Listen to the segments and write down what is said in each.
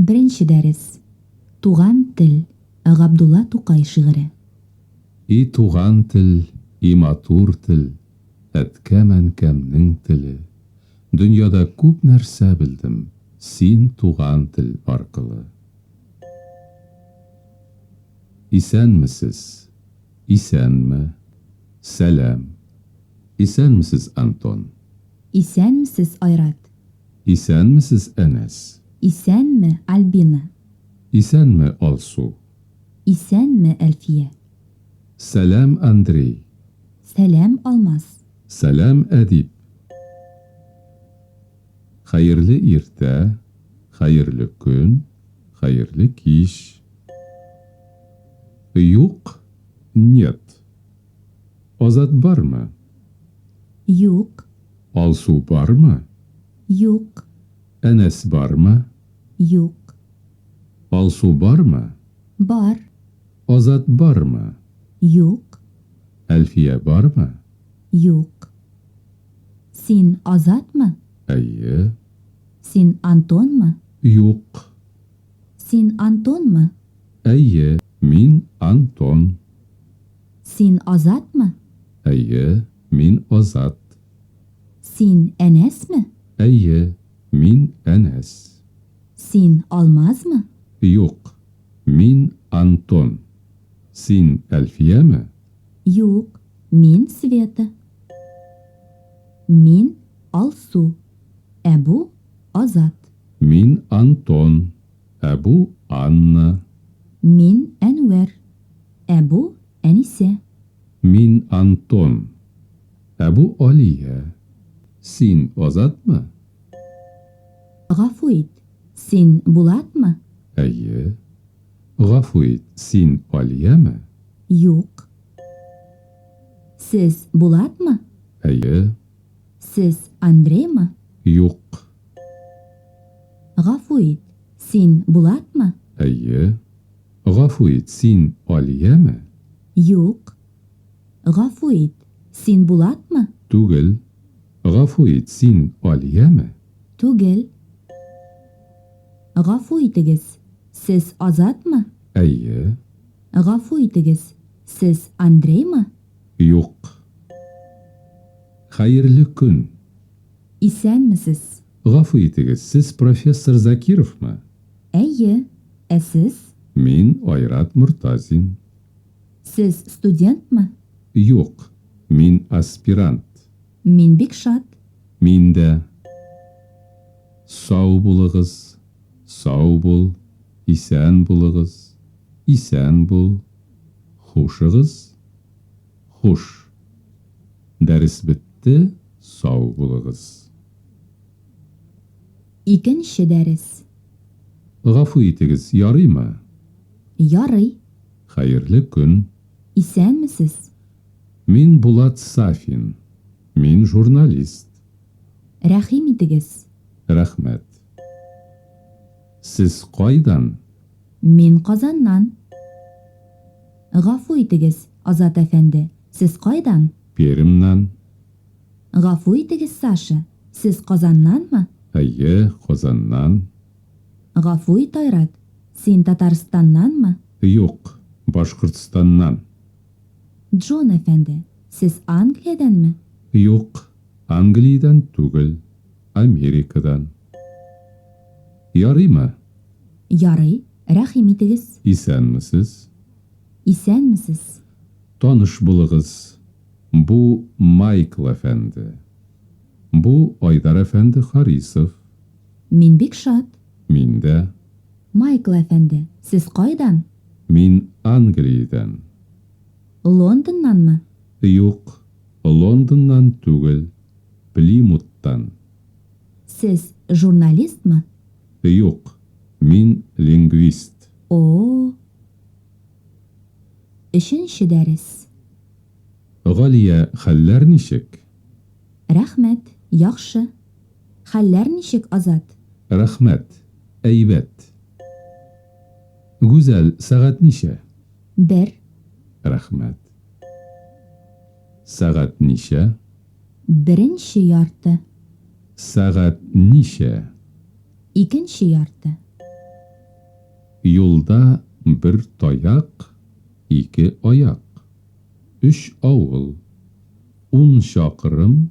Беренче дәрес. Туган тел. Габдулла Тукай шигыре. И туган тел, и матур тел, әткәмән кәмнең теле. Дөньяда күп нәрсә белдем, син туган тел аркылы. Исәнмесез? Исәнме? Сәлам. Исәнмесез, Антон? Исәнмесез, Айрат? Исәнмесез, Әнәс? Исәнме, Альбина? Исәнме, Алсу? Исәнме, Әлфия? Сәлам, Андрей. Сәлам, Алмаз. Сәлам, Әдип. Хәерле иртә, хәерле көн, хәерле кич. Юк, нет. Азат бармы? Юк. Алсу бармы? Юк. Әнәс бармы? Юк. Алсу бармы? Бар. Азат бармы? Юк. Әлфия бармы? Юк. Син Азатмы? Әйе. Син Антонмы? Юк. Син Антонмы? Әйе, мин Антон. Син Азатмы? Әйе, мин Азат. Син Әнәсме? Әйе, мин Әнәс. Син Алмазмы? Юк, мин Антон. Син Әлфиямы? Юк, мин Света. Мин Алсу. Әбу Азат. Мин Антон. Әбу Анна. Мин Әнвәр. Әбу Әнисә. Мин Антон. Әбу Алия. Син Азатмы? Гафу ит. Син Булатмы? Әйе. Гафу ит, син Алиямы? Юк. Сез Булатмы? Әйе. Сез Андреймы? Юк. Гафу ит. Син Булатмы? Әйе. Гафу ит, син Алиямы? Юк. Гафу ит. Син Булатмы? Түгел. Гафу ит, син Алиямы? Түгел. Гафу итегез. Сез Азатмы? Әйе. Гафу итегез. Сез Андреймы? Юк. Хәерле көн. Исәнмесез? Гафу итегез, сез профессор Закировмы? Әйе. Ә сез? Мин Айрат Муртазин. Сез студентмы? Юк. Мин аспирант. Мин бик шат. Мин дә. Сау булыгыз. Сау бул. Исән булыгыз. Исән бул. Хушыгыз. Хуш. Дәрес бетте. Сау булыгыз. Икенче дәрес. Гафу итегез, ярыймы? Ярый. Хәерле көн. Исәнмесез? Мин Булат Сафин. Мин журналист. Рәхим итегез. Рәхмәт. Сез кайдан? Мин Казаннан. Гафу итегез, Азат әфәнде. Сез кайдан? Перемнән. Гафу итегез, Саша. Сез Казаннанмы? Әйе, Казаннан. Гафу ит, Айрат. Син Татарстаннанмы? Юк, Башкортстаннан. Джон әфәнде. Сез Англиядәнме? Юк, Англиядән түгел, Америкадан. Ярыймы? Ярый. Рәхим итегез. Исәнмесез? Исәнмесез? Таныш булыгыз. Бу Майкл әфәнде. Бу Айдар әфәнде Харисов. Мин бик шат. Мин дә. Майкл әфәнде. Сез кайдан? Мин Англиядән. Лондоннанмы? Юк, Лондоннан түгел, Плимуттан. Сез журналистмы? Юк, мин лингвист. О. Өченче дәрес. Галия, хәлләр ничек? Рәхмәт, яхшы. Хәлләр ничек, Азат? Рәхмәт, әйбәт. Гүзәл, сәгать ничә? Бер. Рәхмәт. Сәгать ничә? Беренче ярты. Сәгать ничә? Икенче ярты. Юлда bir таяк, ике аяк. 3 авыл, 10 шақырым,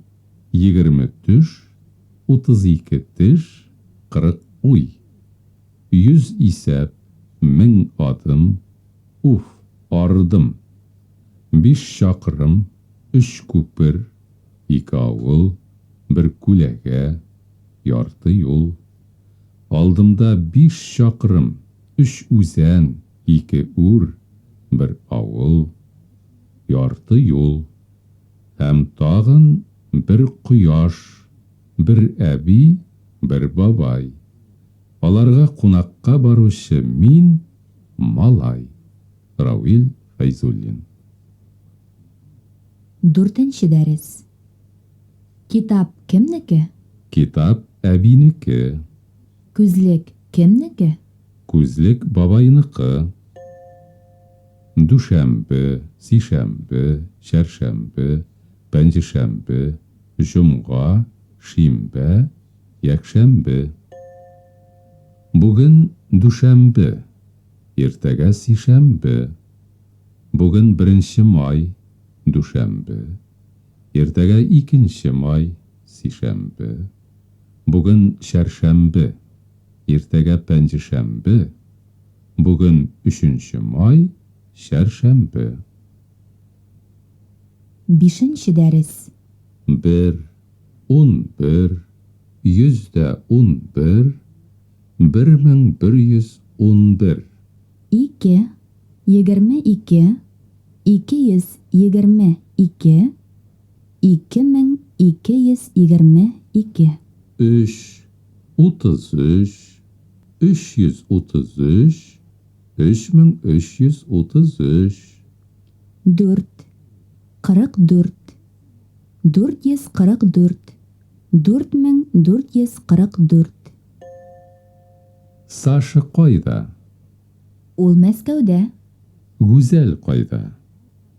20 түш, 32 тиш, 40 уй. 100 исәп, 1000 адым, уф, арыдым. 5 шақырым, 3 күпер, 2 авыл, 1 күләгә, ярты юл. Алдымда 5 шақырым, 3 үзән, 2 үр, 1 авыл, ярты юл. Һәм тагын 1 кояш, 1 әби, 1 бабай. Аларга кунакка баручы мин, малай. Рауил Файзуллин. 4-нче дәрес. Китап кемнеке? Китап әбинеке, Күзлек кемнеке? күзлек бабайныкы. Дүшәмбе, сишәмбе, шәршәмбе, пәнҗешәмбе, җомга, шимбә, якшәмбе. Бүген дүшәмбе, иртәгә сишәмбе. Бүген 1 май, дүшәмбе. Иртәгә 2 май, сишәмбе. Бүген шәршәмбе, иртәгә пәнҗешәмбе. Бүген 3 май, шәршәмбе. 5-нче дәрес. 1, 11, 111, 1111. 2, 22, 222, 2222. 3, 33, 333, 3333. 4, 44, 444, 4444. Саша кайда? Ул Мәскәүдә, Гүзәл кайда?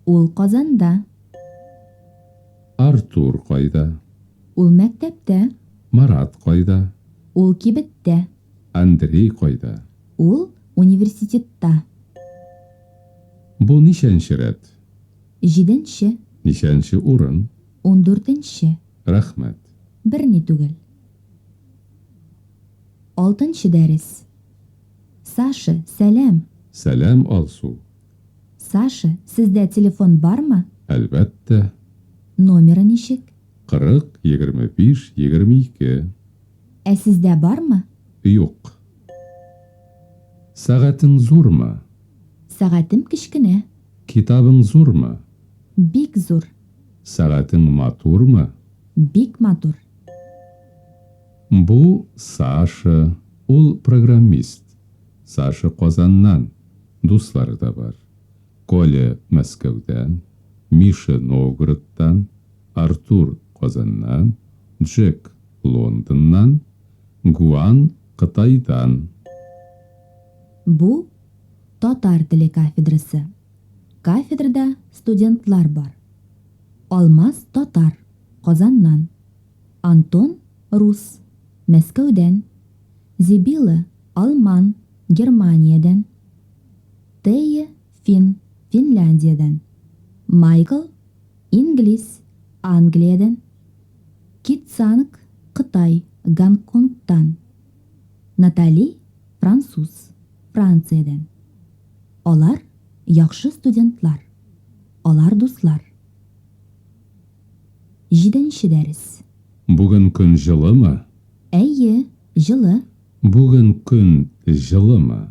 ул Казанда, Артур кайда? ул мәктәптә, Марат кайда? ул кибеттә, Андрей кайда? ул университетта. Бу нишәнче рәт? 7-нче, Нишәнче урын? 14-нче, Рәхмәт. берни түгел. 6-нчы дәрес. Саша, сәлам. Сәлам Алсу. Саша, сездә телефон бармы? Әлбәттә. Номеры ничек? 40, 25, 22. Ә сездә бармы? Юк. Сәгатең зурмы? Сәгатем кечкенә, Китабың зурмы? бик зур, Сәгатең матурмы? бик матур. Бу Саша, ул программист. Саша Казаннан, дуслары да бар. Коля Мәскәүдән, Миша Новгородтан, Артур Казаннан, Джек Лондоннан, Гуан Кытайдан. Бу татар теле кафедрасы. Кафедрада студентлар бар. Алмаз татар, Казаннан. Антон рус, Мәскәүдән. Зибила алман, Германиядән. Тея фин, Финляндиядән. Майкл инглиз, Англиядән. Китсанг Кытай, Гонконгтан. Натали француз, Франциядән. Алар яхшы студентлар. Алар дуслар. 7-нче дәрес. Бүген көн жылымы? Әйе, жылы. Бүген көн жылымы?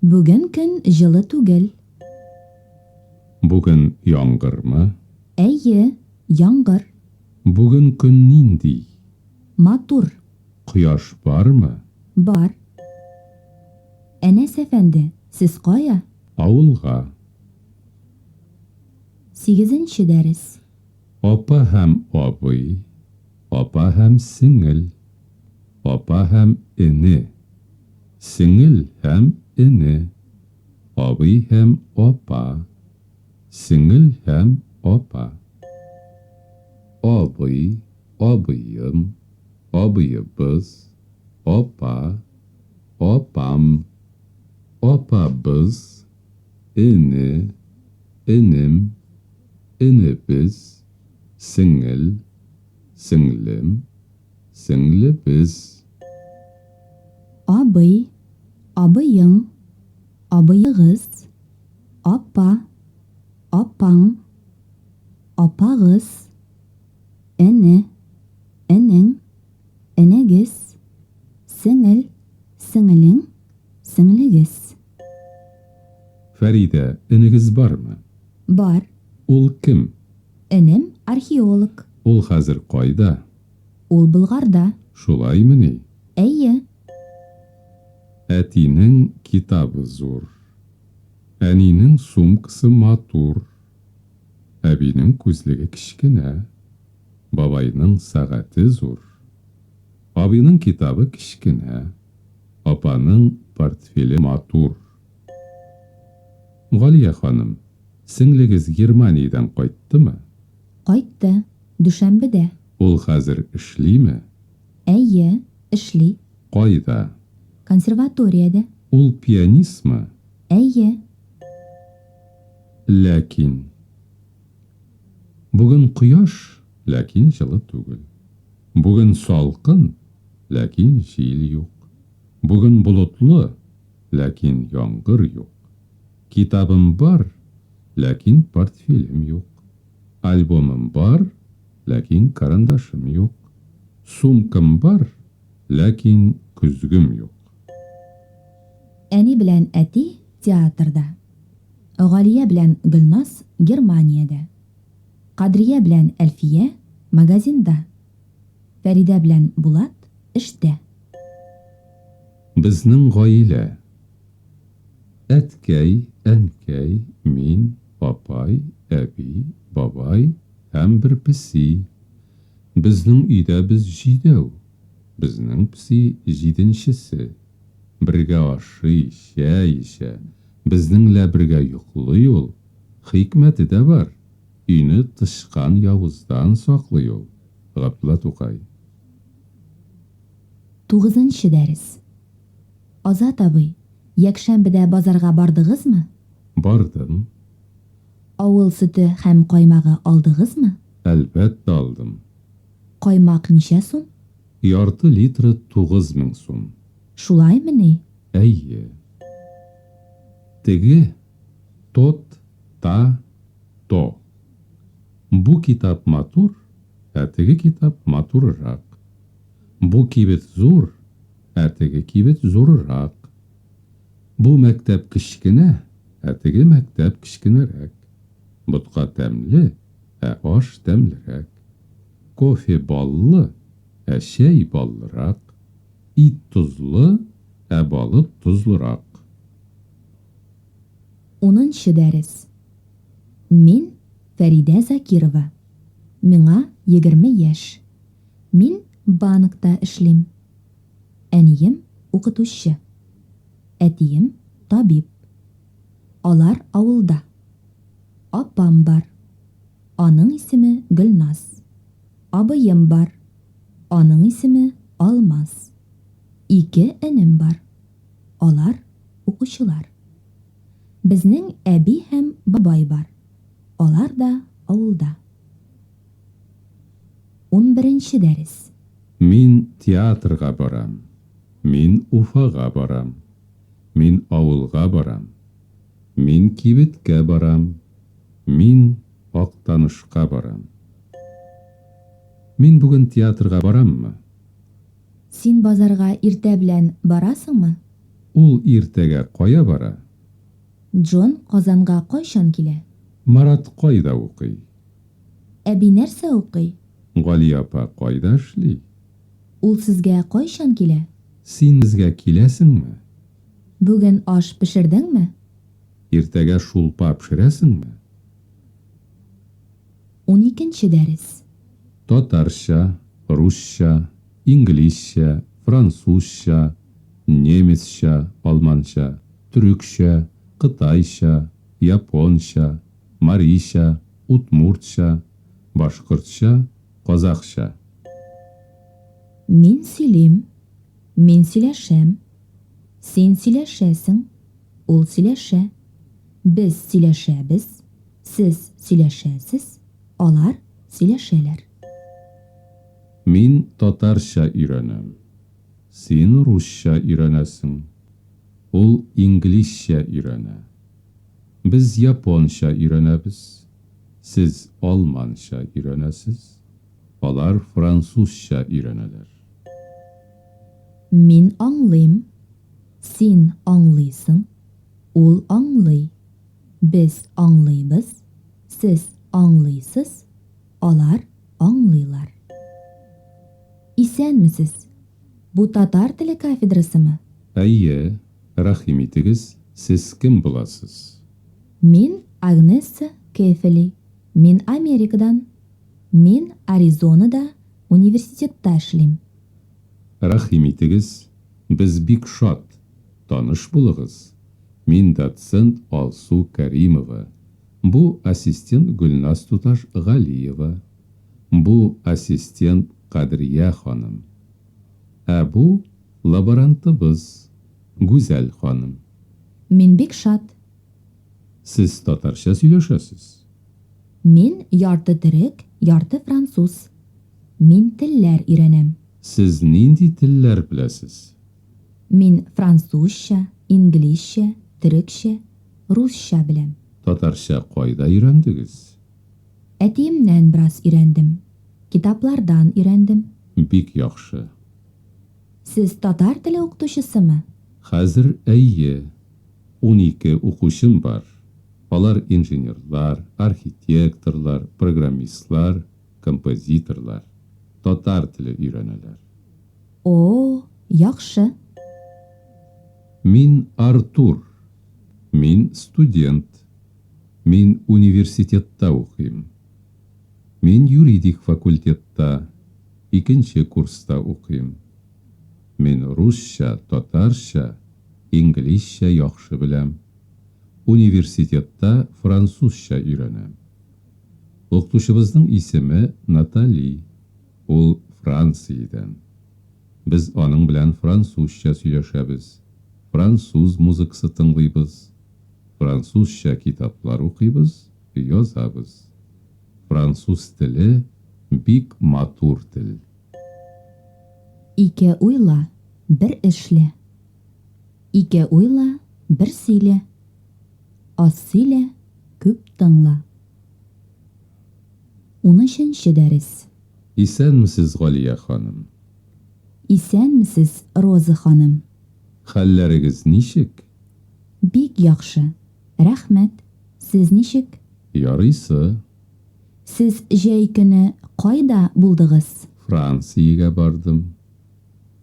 Бүген көн жылы түгел. Бүген яңгырмы? Әйе, яңгыр. Бүген көн нинди? Матур. Кояш бармы? Бар. Әнәс әфәнде, сез кая? Авылга. 8-нче дәрес. Апа һәм абый, апа һәм сеңел, апа һәм эне, сеңел һәм эне, абый һәм апа, сеңел һәм апа. Абый, абыем, абыебыз, апа, апам, Biz, ini, inim, inimiz, singil, singlim, singlimiz. Абый, абыйың, абыйығыз, апа, апаң, апағыз, іні, інің, інігіз, сіңіл, сіңілің, сіңлігіз. Фәридә, инегез бармы? Бар, Ул кем? інім археолог. Ул хәзер кайда? Ул Болгарда. Шулаймы ни? Әйе, Әтинең китабы зур. Әнинең сумкасы матур. Әбинең күзлеге кичкенә. Бабайның сәгате зур. Абыйның китабы кичкенә. Апаның портфеле матур. Галия ханым, сеңлегез Германиядан кайттымы? кайтты, дүшәмбедә. Ул хәзер эшлиме? Әйе, эшли, Кайда? консерваториядә. Ул пианистмы? Әйе, Ләкин бүген кояш, ләкин җылы түгел. Бүген салкын, ләкин җил юк. Бүген болытлы, ләкин яңгыр юк. Китабым бар, ләкин портфелем юк. Альбомым бар, ләкин карандашым юк. Сумкам бар, ләкин күзгем юк. әни белән әти театрда. Галия белән Гөлназ Германиядә. Кадрия белән Әлфия магазинда. Фәридә белән Булат эштә. Безнең гаилә. Әткәй, әнкәй, мин, апай, әби, бабай һәм бер песи. Безнең өйдә без җидәү. Безнең песи җиденчесе. Бергә ашый, чәй эчә. Безнеңлә бергә йоклый ул. Хикмәте дә бар. Өйне тышкан явыздан саклый ул. Габдулла Тукай. 9-нчы дәрес. Азат абый, якшәмбедә базарга бардыгызмы? Бардым, Авыл сөте һәм каймагы алдыгызмы? әлбәттә алдым. Каймак ничә сум? Ярты литры 9000 сум. Шулаймы ни? Әйе. Теге, тот, та, то. Бу китап матур, ә теге китап матуррак. Бу кибет зур, ә теге кибет зуррак. Бу мәктәп кичкенә, ә теге мәктәп кичкенәрәк. Бутка тәмле, ә аш тәмлерәк. Кофе баллы, ә чәй баллырак. Ит тузлы, ә балык тузлырак. 10-нчы дәрес. Мин Фәридә Закирова. Миңа 20 яшь. Мин банкта эшлим. Әнием укытучы. Әтием табиб. Алар авылда. Апам бар. Аның исеме Гөлназ. Абыем бар. Аның исеме Алмаз. 2 энем бар. Алар укучылар. Безнең әби һәм бабай бар. Алар да авылда. 11-нче дәрес. Мин театрга барам. Мин Уфага барам. Мин авылга барам. Мин кибеткә барам. Мин Актанышка барам. Мин бүген театрга бараммы? Син базарга иртә белән барасыңмы? Ул иртәгә кая бара? Джон Казанга кайчан килә? Марат кайда укый? Әби нәрсә укый? Галия апа кайда эшли? Ул сезгә кайчан килә? Син безгә киләсеңме? Бүген аш пешердеңме? Иртәгә шулпа пешерәсеңме? 12-нче дәрес. Татарча, русча, инглизчә, французча, немецча, алманча, төрекчә, кытайча, японча, марийча, удмуртча, башкортча, казакча. Мин сөйлим. Мин сөйләшәм. Син сөйләшәсең. ул сөйләшә. Без сөйләшәбез, сез сөйләшәсез, алар сөйләшәләр. Мин татарча өйрәнәм. Син русча өйрәнәсең. Ул инглизчә өйрәнә. Без японча өйрәнәбез. Сез алманча өйрәнәсез. Алар французча өйрәнәләр. Мин аңлыйм, син аңлыйсың, ул аңлый. Без аңлыйбыз, сез аңлыйсыз, алар аңлыйлар. Исәнмесез? Бу татар теле кафедрасымы? Әйе, рәхим итегез, сез кем буласыз? Мин Агнеса Кефели. Мин Америкадан. Мин Аризонада университетта эшлим. Рәхим итегез, без бик шат. Таныш булыгыз. Мин доцент Алсу Кәримова. Бу ассистент Гөлназ Туташ Галиева. Бу ассистент Кадрия ханым. Ә бу лаборантыбыз Гүзәл ханым. Мин бик шат. Сез татарча сөйләшәсез? Мин ярты төрек, ярты француз. Мин телләр өйрәнәм. Сез нинди телләр беләсез? Мин французча, инглизчә, төрекчә, русча беләм. Татарча кайда өйрәндегез? Әтиемнән бераз өйрәндем. Китаплардан өйрәндем. Бик яхшы. Сез татар теле укытучысымы? Хәзер әйе. 12 укучым бар. Алар инженерлар, архитекторлар, программистлар, композиторлар. Татар теле өйрәнәләр. О, яхшы. Мин Артур. Мин студент. Мин университетта укыйм. Мин юридик факультетта, 2нче курста укыйм. Мин русча, татарча, инглизчә яхшы беләм. Университетта французча өйрәнәм. Укытучыбызның исеме Натали. Ул Франциядән. Без аның белән французча сөйләшәбез. Француз музыкасы тыңлыйбыз. Французча китаплар укыйбыз, язабыз. Француз теле бик матур тел. Ике уйла, бер эшлә. Ике уйла, бер сөйлә. Аз сөйлә, күп тыңла. 13нче дәрес. Исәнмесез, Галия ханым? Исәнмесез, Роза ханым? Хәлләрегез ничек? Бик яхшы. Рәхмәт. Сез ничек? Ярыйсы. Сез җәй көне кайда булдыгыз? Франциягә бардым.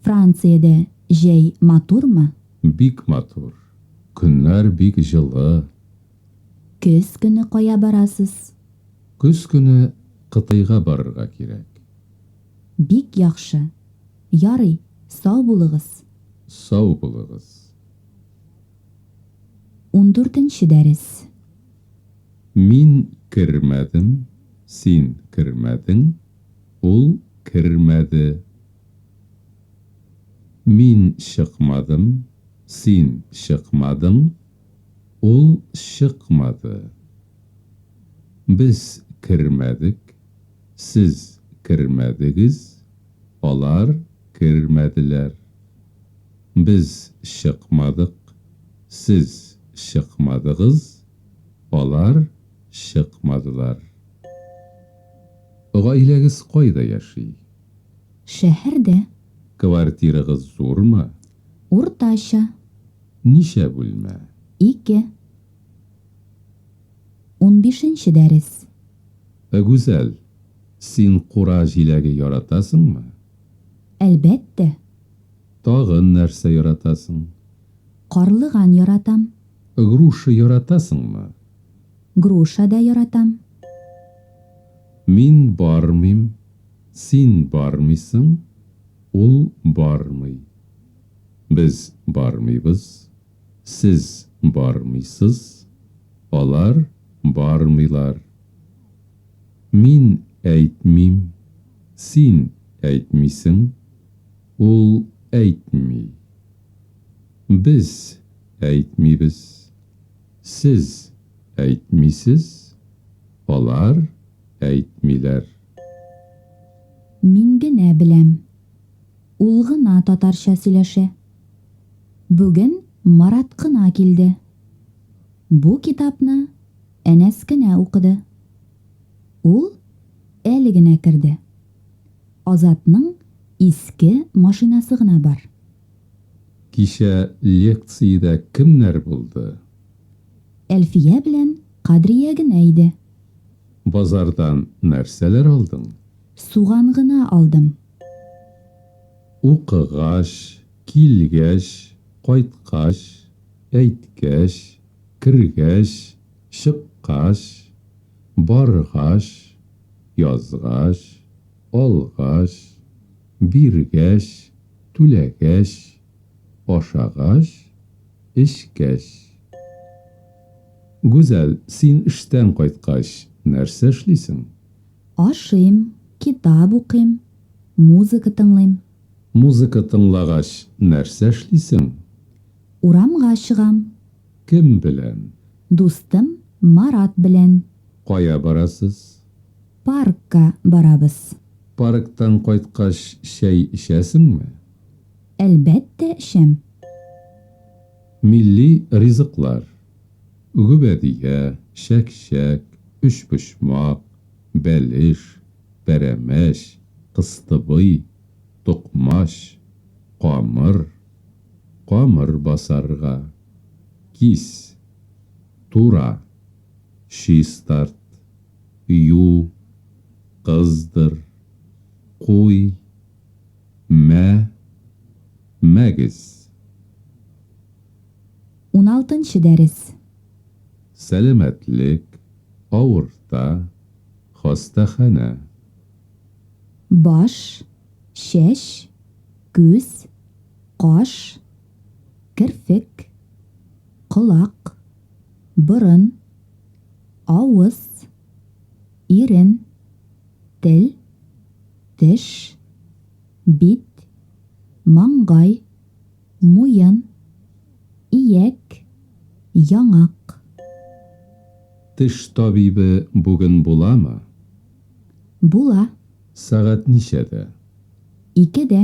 Франциядә җәй матурмы? Бик матур. Көннәр бик җылы. Көз көне кая барасыз? Көз көне Кытайга барырга кирәк. Бик яхшы. Ярый, сау булыгыз. Сау булыгыз. 14нче дәрес. Мин кермәдем, син кермәдең, ул кермәде. Мин чыкмадым, син чыкмадың, ул чыкмады. Без кермәдек, сез кермәдегез, алар кермәделәр. Без чыкмадык, сез чыкмадыгыз, алар чыкмадылар. Гаиләгез кайда яши? Шәһәрдә. Квартирагыз зурмы? Уртача. Ничә бүлмә? 2. 15нче дәрес. Гүзәл, син кура җиләге яратасыңмы? Әлбәттә. Тагын нәрсә яратасың? Карлыган яратам. Груша яратасыңмы? Груша да яратам. Мин бармыйм, син бармыйсың, ул бармый. Без бармыйбыз, сез бармыйсыз, алар бармыйлар. Мин әйтмим, син әйтмисең, ул әйтми. Без әйтмибез, Сез әйтмисез, алар әйтмиләр. Мин генә беләм. Ул гына татарча сөйләшә. Бүген Марат кына килде. Бу китапны Әнәс кенә укыды. Ул әле генә керде. Азатның иске машинасы гына бар. Кичә лекцияда кемнәр булды? Әлфия белән Кадрия генә иде. Базардан нәрсәләр алдың? Суган гына алдым. Укыгач, килгәч, кайткач, әйткәч, кергәч, чыккач, баргач, язгач, алгач, биргәч, түләгәч, ашагач, эчкәч. Гүзәл, син эштән кайткач, нәрсә эшлисең? Ашыйм, китап укыйм, музыка тыңлыйм. Музыка тыңлагач, нәрсә эшлисең? Урамга чыгам. Кем белән? Дустым Марат белән Кая барасыз? паркка барабыз. Парктан кайткач, чәй эчәсеңме? Әлбәттә эчәм. Milli ризыклар. Гүбәдия, шәкшәк, үшпочмак, бәлеш, пәрәмәч, кыстыбый, токмаш, камыр, камыр басарга, кис, тура, чистарт, ю, кыздыр, куй, мәгез. 16 дәрес. Сәламәтлек, авырта, хастахана. Баш, чәч, күз, каш, кирпек, колак, борын, авыз, ирен, тел, теш, бит, маңгай, муен, ияк, яңак. Теш табибы бүген буламы? Була. Сәгать ничәдә? 2-дә.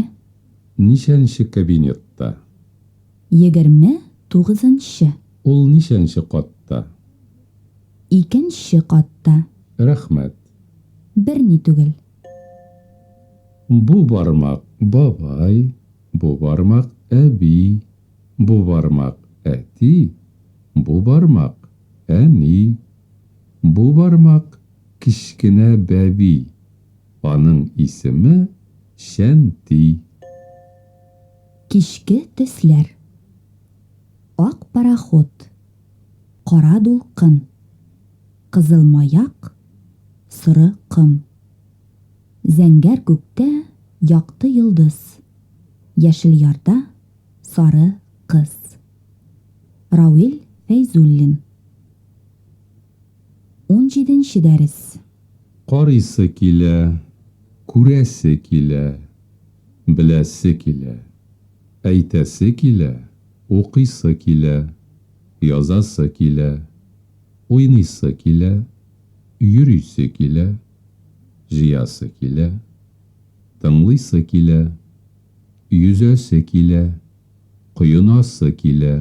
Ничәнче кабинетта? 29-нчы. Ул ничәнче катта? 2-нче катта. Рәхмәт. Берни түгел. Бу бармак бабай, бу бармак әби, бу бармак әти, бу бармак әни, бу бармак кичкенә бәби. Аның исеме Шәнти. Кичке төсләр. Ак пароход. Кара дулкын. Кызыл маяк. Сыры кым. Зәңгәр күктә якты йолдыз. Яшел ярда сары кыз. Рауил Фәйзуллин. 17 дәрес. Карыйсы килә, күрәсе килә, беләсе килә, әйтәсе килә, укыйсы килә, язасы килә, уйныйсы килә, йөрисі килә, жиясы килә, тыңлыйсы килә, yüзәсе килә, коенасы килә,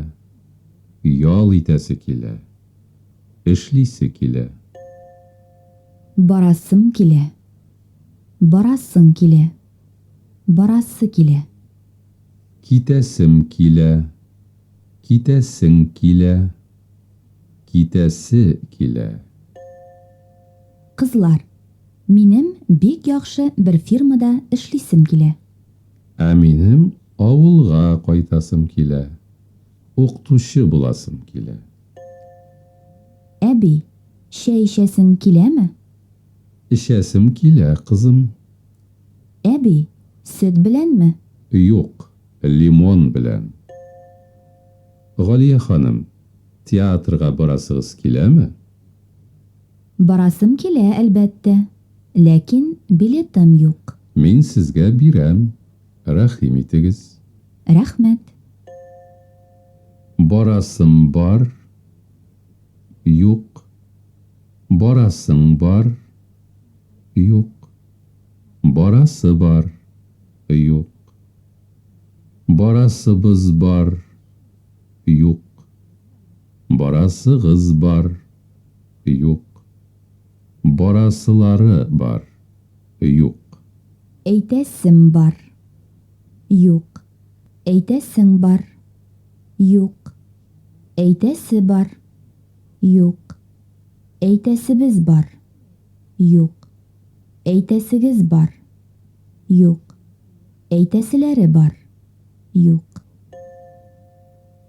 ял итәсе килә, эшлисе килә. Барасым килә. Барасың килә. Барасы килә. Китәсем килә, китәсең килә, китәсе килә. Кызлар, минем бик яхшы бер фирмада эшлисем килә. Ә минем авылга кайтасым килә. Укытучы буласым килә. Әби, чәй эчәсең киләме? Эчәсем килә, кызым. Әби, сөт беләнме? Юк, лимон белән. Галия ханым, театрга барасыгыз киләме? Барасым килә, әлбәттә. Ләкин билетым юк. Мин сезгә бирәм. Рәхим итегез. Рәхмәт. Барасым бар, Юк. Барасың бар? Юк. Барасы бар? Юк. Барасыбыз бар? Юк. Барасығыз бар? Юк. Барасылары бар? Юк. Әйтәсем бар? Юк. Әйтәсең бар? Юк. Әйтәсе бар? Юк. Әйтәсебез бар? Юк. Әйтәсегез бар? Юк. Әйтәселәре бар? Юк.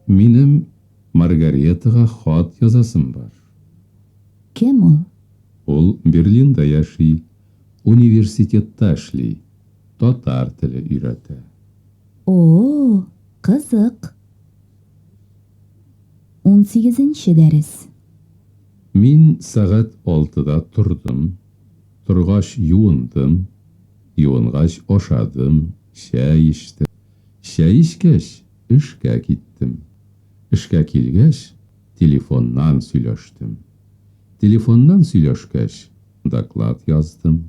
Минем Маргаретаға хат язасым бар. Кем ул? Ул Берлинда яши, университетта эшли, татар теле өйрәтә. О, кызык. 18-нче дәрес. Мин сәгать 6-да тордым, торгач юындым, юынгач ашадым, чәй эчтем. Чәй эчкәч, эшкә киттем. Эшкә килгәч, телефоннан сөйләштем. Телефоннан сөйләшкәч, доклад яздым.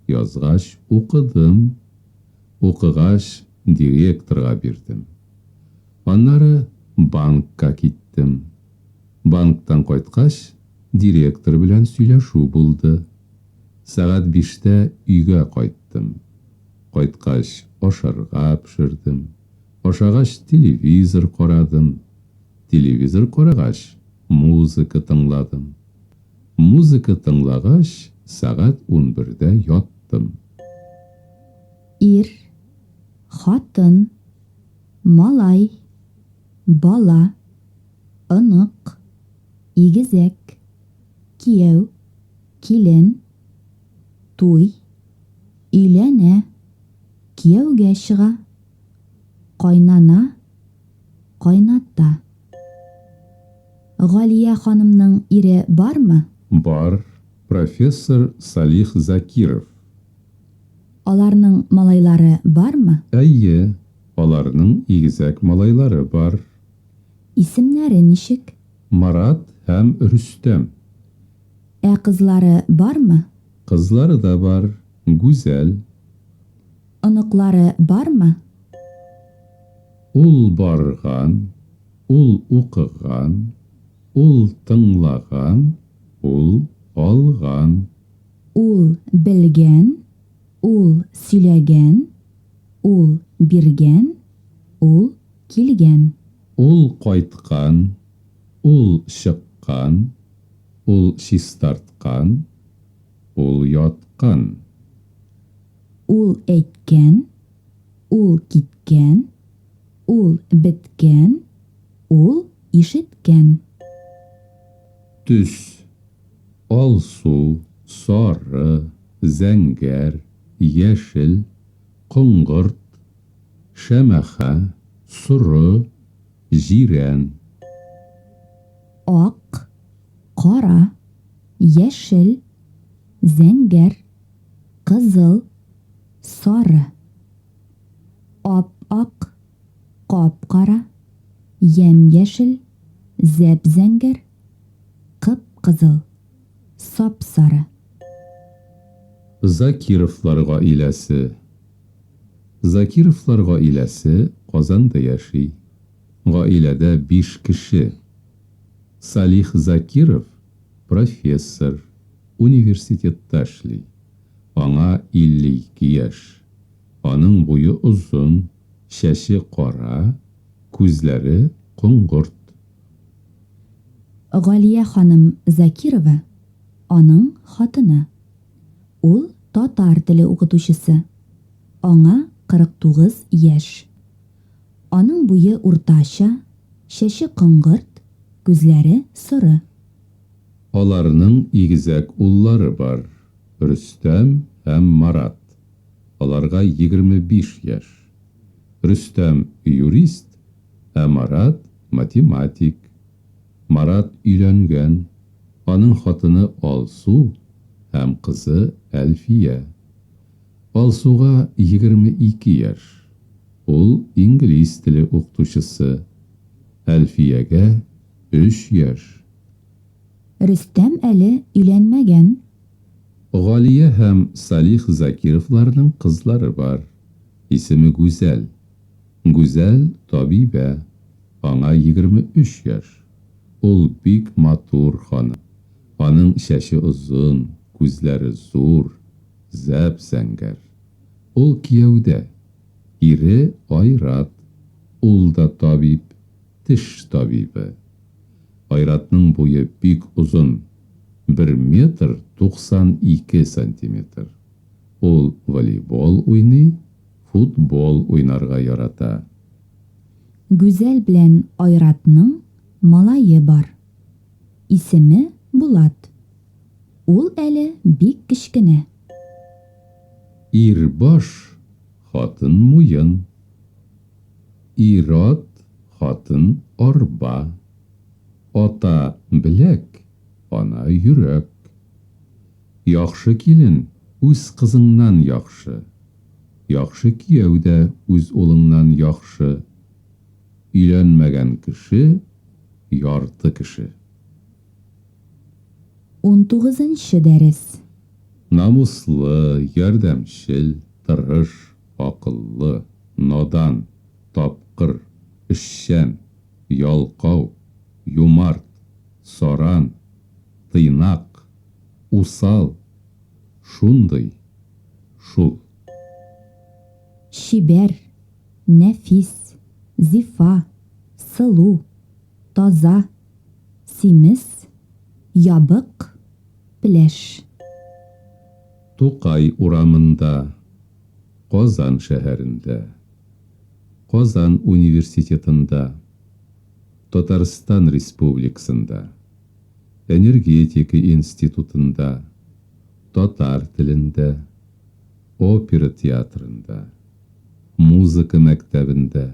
Язгач укыдым. Укыгач директорга бирдем. Аннары банкка киттем. Банктан кайткач, директор белән сөйләшү булды. Сәгать 5-тә өйгә кайттым. Кайткач ашарга пешердем. Ашагач телевизор карадым. Телевизор карагач музыка тыңладым. Музыка тыңлагач сәгать 11-дә яттым. Ир, хатын, малай, бала, ынык, игезәк, кияү, килен, туй, өйләнә, кияүгә чыга, кайнана, кайната. Галия ханымның ире бармы? Бар, профессор Салих Закиров. Аларның малайлары бармы? Әйе, аларның игезәк малайлары бар. Исемнәре ничек? Марат һәм Рөстәм. Ә кызлары бармы? Кызлары да бар, гүзәл. Оныклары бармы? Ул барган, ул укыган, ул тыңлаган, ул алган. Ул белгән, ул сөйләгән, ул биргән, ул килгән. Ул кайткан, ул чыккан, ул чистарткан, ул яткан. Ул әйткән, ул киткән, ул беткән, ул ишеткән. Төс, алсу, сары, зәңгәр, яшел, коңгырт, шәмәхә, соры, җирән. Ак, кара, яшел, зәңгәр, кызыл, сары. Ап-ак, кап-кара, ямь-яшел, зәп-зәңгәр, кып-кызыл, сап-сары. Закировлар гаиләсе. Закировлар гаиләсе Казанда яши. Гаиләдә 5 кеше. Салих Закиров профессор, университетта эшли. Аңа 52 яшь. Аның буе озын, чәче кара, күзләре коңгырт. Галия ханым Закирова аның хатыны. Ул татар теле укытучысы. Аңа 49 яшь. Аның буе уртача, чәче коңгырт, күзләре соры. Аларның игезәк уллары бар. Рөстәм һәм Марат. Аларга 25 яшь. Рөстәм юрист, ә Марат математик. Марат өйләнгән. Аның хатыны Алсу һәм кызы Әлфия. Алсуга 22 яшь. Ул инглиз теле укытучысы. Әлфиягә 3 яшь. Рөстәм әле өйләнмәгән. Галия һәм Салих Закировларның кызлары бар. Исеме Гүзәл. Гүзәл табибә. Аңа 23 яшь. Ул бик матур ханым. Аның чәче озын, күзләре зур, зәп зәңгәр. Ул кияүдә. Ире Айрат. Ул да табиб, теш табибы. Айратның буе бик узын. 1 метр 92 сантиметр. Ул волейбол уйный, футбол уйнарга ярата. Гүзәл белән Айратның малайы бар. Исеме Булат. Ул әле бик кечкенә. Ир баш, хатын муен. Ират, хатын арба. Ата беләк, ана йөрәк. Яхшы килен үз кызыңнан яхшы. Яхшы кияү дә үз улыңнан яхшы. Өйләнмәгән кеше ярты кеше. 19-нчы дәрес. Намуслы, ярдәмчел, тырыш, акыллы, надан, тапкыр, эшчән, ялкау, юмарт, саран, тыйнак, усал, шундый, шул. Шибәр, нәфис, зифа, сылу, таза, симес, ябык, пеләш. Тукай урамында, Казан шәһәрендә, Казан университетында, Татарстан Республикасында, Энергетика институтында, татар телендә, опера театрында, музыка мәктәбендә,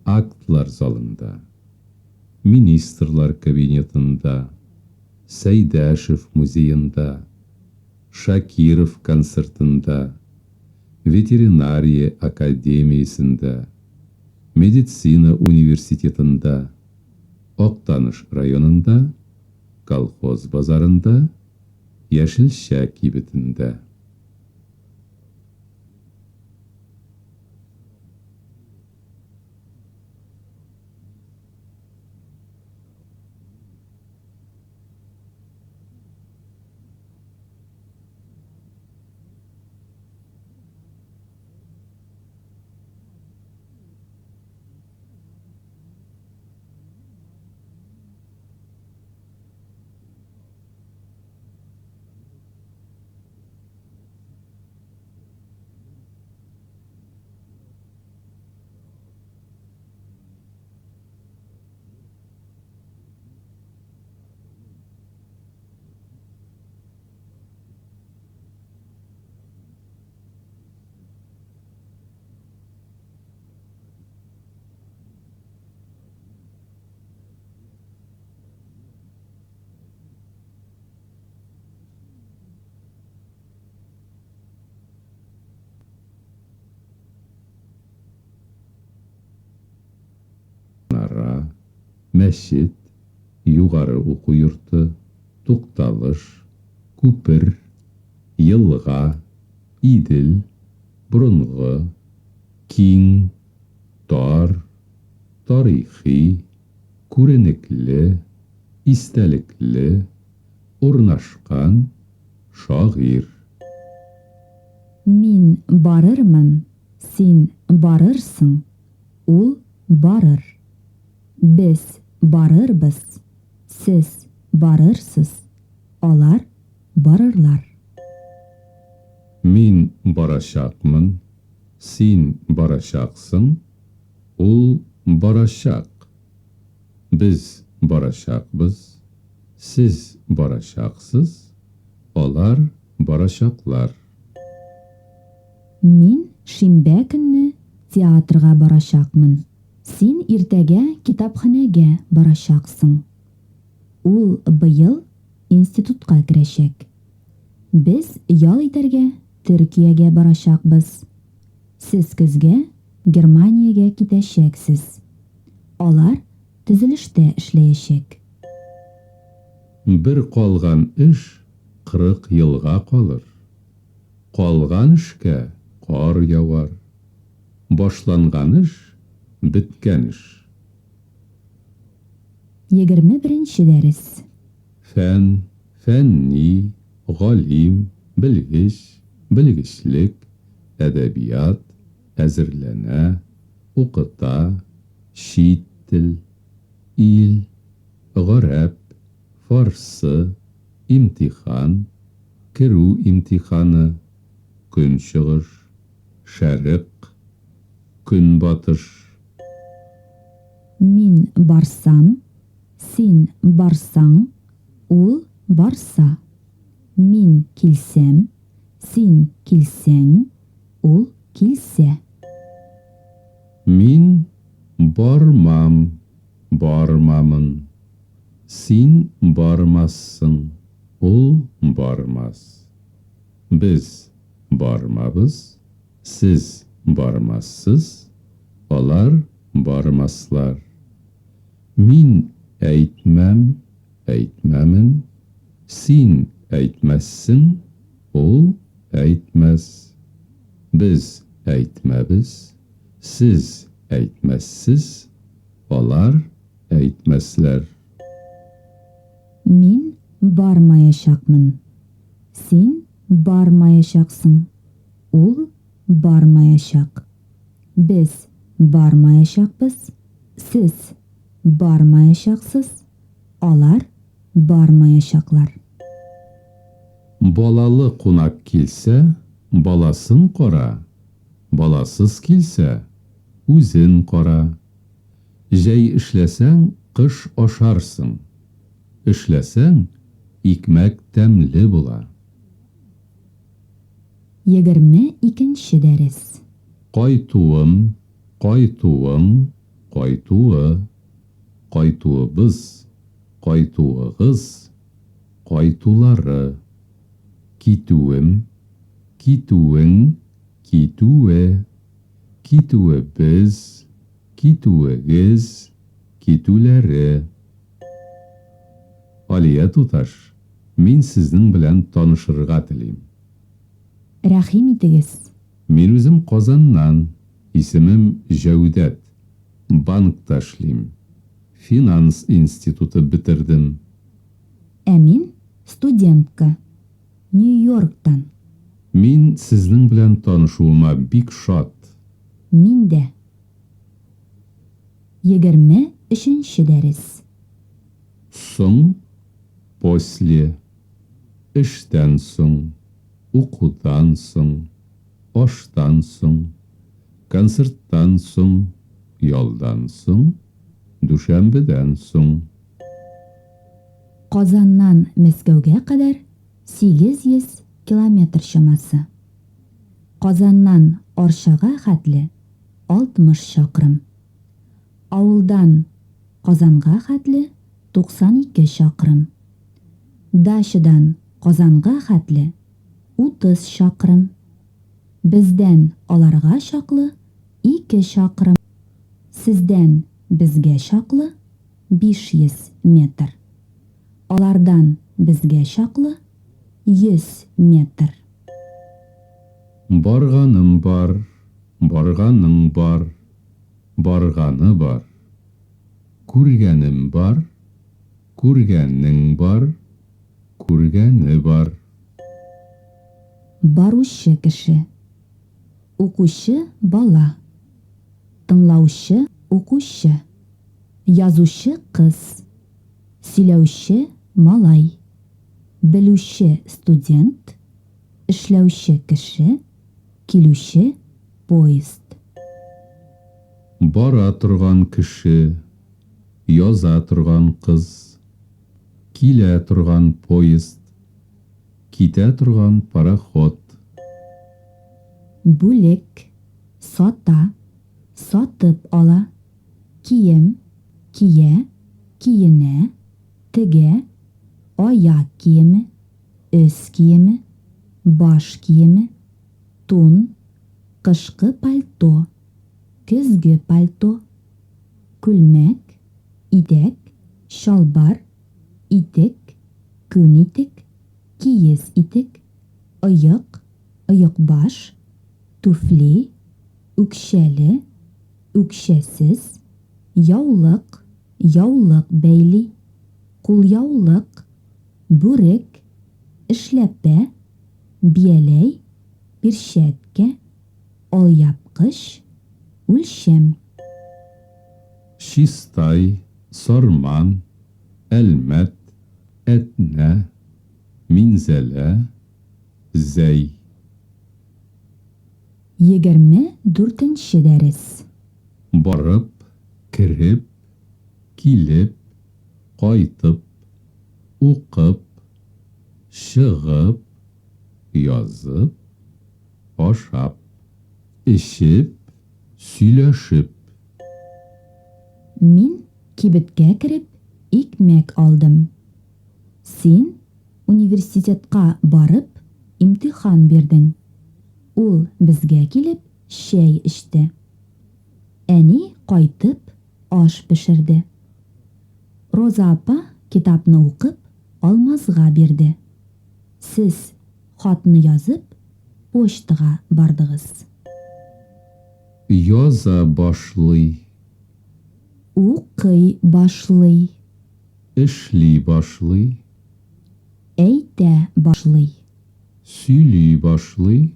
актлар залында, министрлар кабинетында, Сәйдәшев музейында, Шакиров концертында, ветеринария академиясында, медицина университетында, Актаныш районында, колхоз базарында, Яшелчә кибетендә. Мәчет, югары уку йорты, Тукталыш, күпер, елга, Идел, борынгы, киң, тар, тарихи, күренекле, истәлекле, урнашкан, шагыйрь. Мин барырмын, син барырсың, ул барыр. Без барырбыз, сез барырсыз, алар барырлар. Мин барачакмын, син барачаксың, ул барачак. Без барачакбыз, сез барачаксыз, алар барачаклар. Мин шимбә көнне театрга барачакмын. Син иртәгә китапханәгә барачаксың. Ул быел институтка керәчәк. Без ял итәргә Төркиягә барачакбыз. Сез көзгә Германиягә китәчәксез. Алар төзелештә эшләячәк. Bir қалған іш 40 елға қалыр. Қалған ішке қар яуар. Башланған іш біткен іш. 21-ші дәріс. Фән, фәнни, ғалим, білгіш, білгішлік, әдәбият, әзірләнә, оқыта, шит тел, ил, ғарәп, фарсы, имтихан, кіру имтиханы, күн шығыш, шәріқ, күн батыш. Мин барсам, син барсаң, ул барса. Мин килсәм, син килсәң, ул килсә. Мин бармам, бармамын. Син бармассың, ул бармас. Біз бармабыз, сіз бармассыз, олар бармаслар. Мин әйтмәм, әйтмәмін. Син әйтмәссің, ул әйтмәс. Біз әйтмәбіз, сіз әйтмәссіз, олар әйтмәсләр. Мин бармаячакмын. Син бармаячаксың. Ул бармаячак. Без бармаячакбыз. Сіз бармаячаксыз. Алар бармаячаклар. Балалы қунак келсе, баласын қора. Баласыз келсе, үзін қора. Жәй ішләсәң, қыш ашарсың. Ішләсәң, икмәк тәмле була. 22-ші дәріс. Қайтуым, қайтуың, қайтуы. Қайтуыбыз, қайтуығыз, қайтулары. Китуым, китуың, китуе. Китуе біз, китуегіз, китуләре. Алия туташ, мин сезнең белән танышырга телим. Рәхим итегез. Мин үзем Казаннан, исемем Җәүдәт. Банкта эшлим. Финанс институты бетердем. Ә мин студентка. Нью-Йорктан. Мин сезнең белән танышуыма бик шат. Мин дә. 23-ші дәріс. Соң, после, эштән соң, укудан соң, аштан соң, концерттан соң, ялдан соң, дүшәмбедән соң. Казаннан Мәскәүгә кадәр 800 километр чамасы. Казаннан Арчага хәтле 60 чакрым. Авылдан Казанга хәтле 92 чакрым. Дачадан Казанга хәтле 30 чакрым. Бездән аларга чаклы 2 чакрым. Сездән безгә чаклы 500 метр. Алардан безгә чаклы 100 метр. Барганым бар, барганың бар, барганы бар. Күргәнем бар, күргәнең бар, күргәне бар. Баручы кеше. Укучы бала. Тыңлаучы укучы. Язучы кыз. Сөйләүче малай. Белүче студент. Эшләүче кеше. Килүче поезд. Бара торган кеше, яза торган кыз, килә торган поезд, китә торган пароход. Бүлек. Сата. Сатып ала. Кием. Кие. Киенә. Тегә. Аяк киеме. Өс киеме. Баш киеме. Тун. Кышкы пальто. Көзге пальто. Күлмәк. Идек. Шалбар. Итек. күн итек, киез итек, ыйык, ыйык баш, туфли, үкшәле, үкшәсез, яулык, яулык бәйли, кулъяулык, бүрек, эшләпә, бияләй, перчәтка, алъяпкыч, үлчәм. Чистай, сарман, әлмәт, әтнә, минзәлә, зәй. 24-нче дәрес. Барып, кіріп, килеп, кайтып, укып, чыгып, язып, ашап, эчеп, сөйләшеп. Мин кибеткә кереп, икмәк алдым. Син университетка барып, имтихан бирдең. Ул безгә килеп, чәй эчте. Әни кайтып, аш пешерде. Роза апа китапны укып, Алмазга бирде. Сез хатны язып, почтага бардыгыз. Яза башлый, Укый башлый, эшли башлый, әйтә башлый, сөйли башлый,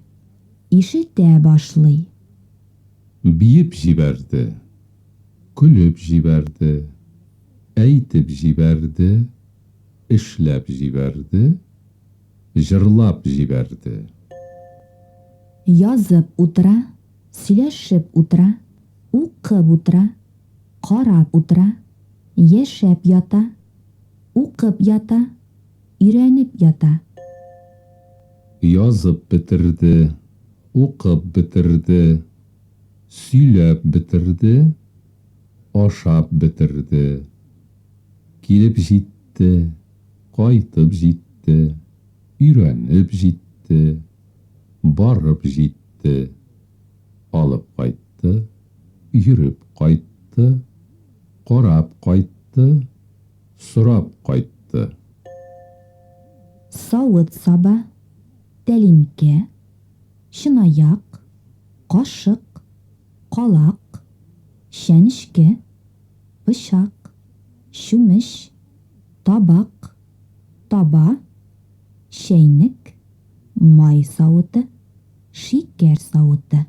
ишетә башлый. биеп җибәрде, көлеп җибәрде, әйтеп җибәрде, эшләп җибәрде, җырлап җибәрде. Язып утыра, сөйләшеп утыра, укып утыра, карап утыра, яшәп ята, укып ята, өйрәнеп ята. Язып бетерде, укып бетерде, сөйләп бетерде, ашап бетерде. Килеп җитте, кайтып җитте, өйрәнеп җитте, барып җитте, алып кайтты, йөреп кайтты, карап кайтты, сорап кайтты. Савыт саба, тәлинкә, чынаяк, кашык, калак, чәнечке, пычак, чүмеч, табак, таба, чәйнек, май савыты, шикәр савыты.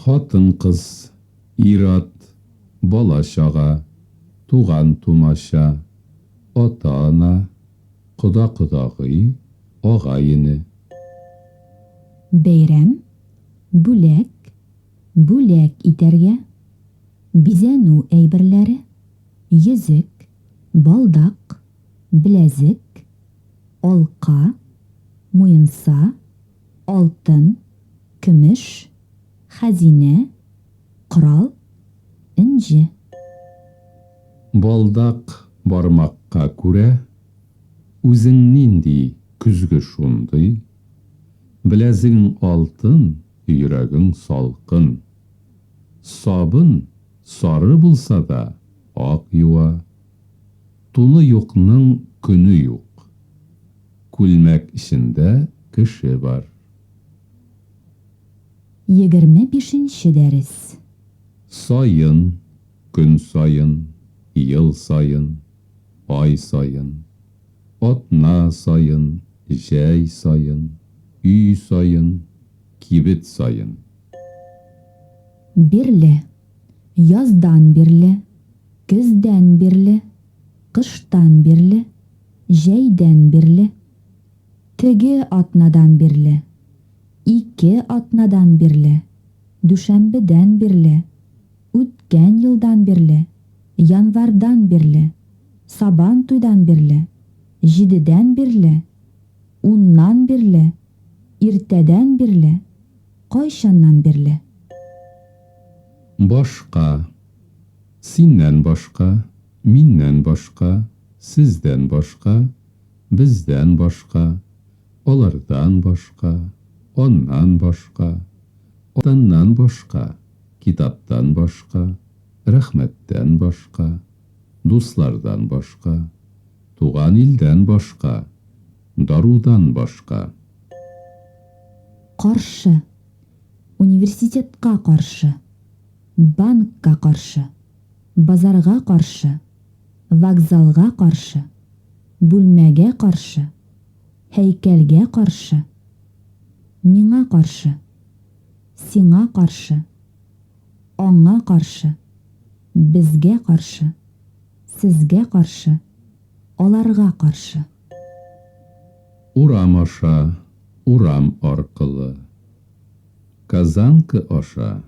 Хатын-кыз, ир-ат, бала-чага, туган-тумача, ата-ана, кода-кодагый, агай-эне. Бәйрәм, бүләк, бүләк итәргә, бизәнү әйберләре, йөзек, балдак, беләзек, алка, муенса, алтын, көмеш, хәзинә, корал, инҗе. Балдак бармакка күрә, үзең нинди күзгө шундый, беләзең алтын, йөрәгең салкын. Сабын сары булса да, ак юа, туны юкның көне юк. Күлмәк ичендә кеше бар. 25-нче дәрес. Сайын, көн сайын, ел сайын, ай сайын, атна сайын, җәй сайын, үй сайын, кибет сайын. Бирле, яздан бирле, көздән бирле, кыштан бирле, җәйдән бирле, теге атнадан бирле, ике атнадан бирле, дүшәмбедән бирле, үткән елдан бирле, январдан бирле, сабан туйдан бирле, җидедән бирле, уннан бирле, иртәдән бирле, кайчаннан бирле. Башка, синнән башка, миннән башка, сездән башка, бездән башка, алардан башка, аннан башка, атаннан башка, китаптан башка, рәхмәттән башка, дуслардан башка, туган илдән башка, дарудан башка. Каршы. Университетка каршы. Банкка каршы. Базарга каршы. Вокзалга каршы. Бүлмәгә каршы. Һәйкәлгә каршы. Миңа каршы. Сиңа каршы. Аңа каршы. Безгә каршы. Сезгә каршы. Аларга каршы. Урам аша, урам аркылы. Казанка аша,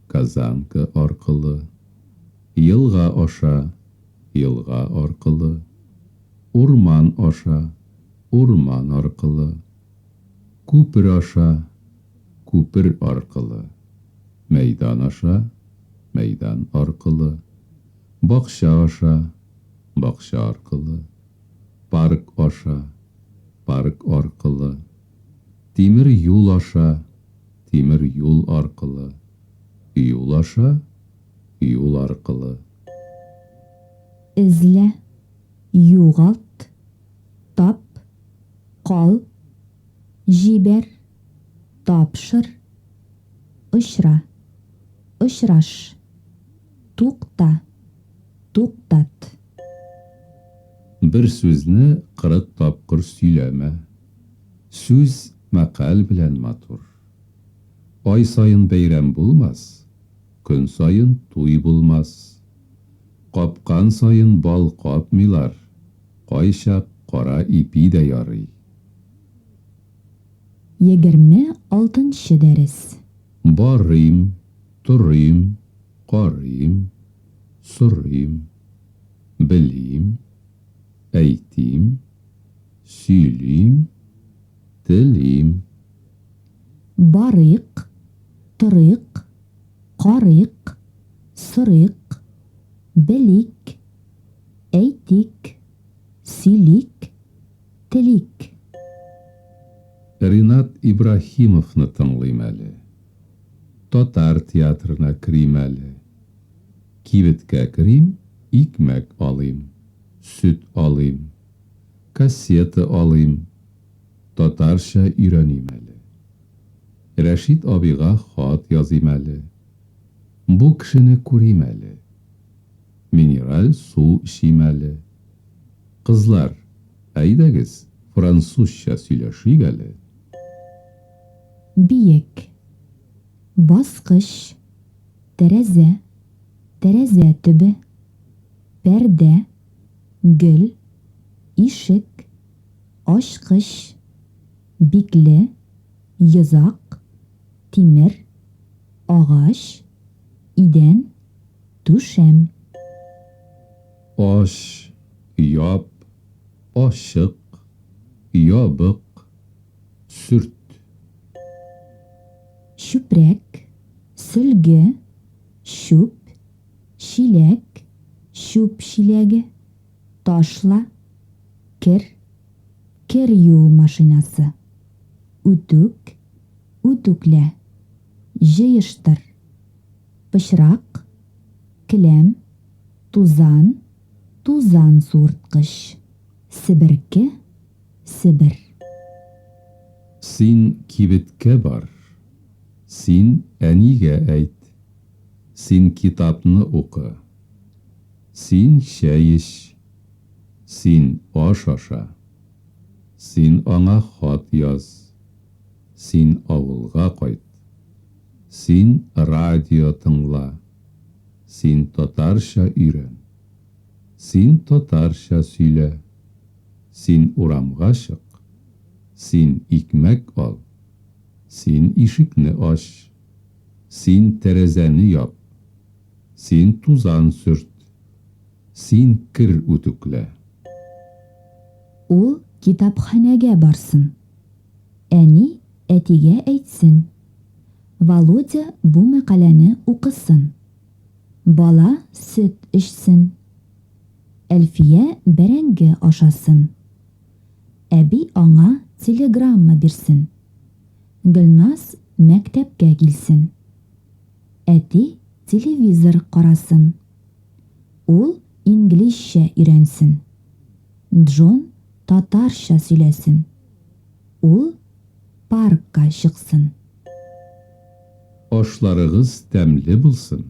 казанка аркылы. Елга аша, елга аркылы. Урман аша, урман аркылы. Күпер аша, күпер аркылы. Мәйдан аша, мәйдан аркылы. Бакча аша, бакча аркылы. Парк аша, парк аркылы. Тимер юл аша, тимер юл аркылы. Юл аша, юл аркылы. Эзлә, югалт, тап, кал, җибәр, тапшыр, очра, очраш, тукта, туктат. Бер сүзне 40 тапкыр сөйләмә. Сүз мәкаль белән матур. Ай сайын бәйрәм булмас, көн сайын туй булмас. Капкан сайын бал капмыйлар, кайчак кара ипи дә ярый. 26-нчы дәрес. Барыйм, турыйм, карыйм, сорыйм, белим, әйтим, сөйлим, телим. Барыйк, торыйк, карыйк, сорыйк, белик, әйтик, сөйлик, телик. Ринат Ибрахимовны тыңлыйм әле. Татар театрына кирим әле. Кибеткә кирим, икмәк алыйм, сөт алыйм, кассета алыйм, татарча өйрәним әле. Рәшит абыйга хат языйм әле. Бу кешене күрим әле. Минераль су эчим әле. Кызлар, әйдәгез, французча сөйләшик әле. Биек. Баскыч. Тәрәзә. Тәрәзә төбе. Пәрдә. Гөл. Ишек. Ачкыч. Бикле. Йозак. Тимер. Агач. Идән. Түшәм. Аш, яп, ашык, ябык, сүрт. Чүпрәк. Сөлге. Чүп. Чиләк. Чүп чиләге. Ташла. Кер. Кер юу машинасы. Үтүк. Үтүклә. Җыештыр. Пычрак. Келәм. Тузан. Тузан суырткыч. Себерке. Себер. Син кибеткә бар. Син әнигә әйт. Син китапны укы. Син чәй ич. Син аш аша. Син аңа хат яз. Син авылга кайт. Син радио тыңла. Син татарча өйрән. Син татарча сөйлә. Син урамга чык. Син икмәк ал. Син ишекне аш. Син тәрәзәне яп. Син тузан сөрт. Син кир үтүклә. Ул китапханәгә барсын. Әни әтигә әйтсен. Володя бу мәкаләне укысын. Бала сөт эчсен. Әлфия бәрәңге ашасын. Әби аңа телеграмма бирсен. Гөлназ мәктәпкә килсен. Әти телевизор карасын. Ул инглизчә өйрәнсен. Джон татарша сөйләсен. Ул паркка чыксын. Ашларыгыз тәмле булсын.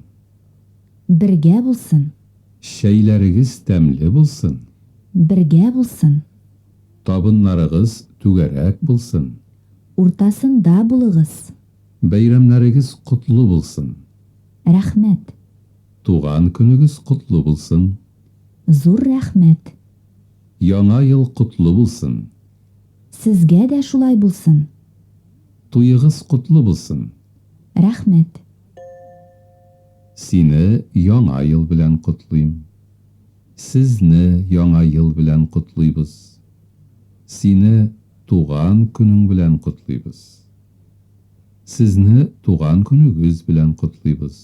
Бергә булсын. Шәйләрегез тәмле булсын. Бергә булсын. Табыннарыгыз түгәрәк булсын. Уртасында булыгыз. Бәйрәмнәрегез кутлы булсын. Рәхмәт. Туган көнегез кутлы булсын. Зур рәхмәт. Яңа ел кутлы булсын. Сезгә дә шулай булсын. Туйыгыз кутлы булсын. Рәхмәт. Сине яңа ел белән кутлыйм. Сезне яңа ел белән кутлыйбыз. Сине туган көнең белән кутлыйбыз. Сезне туган көнегез белән кутлыйбыз.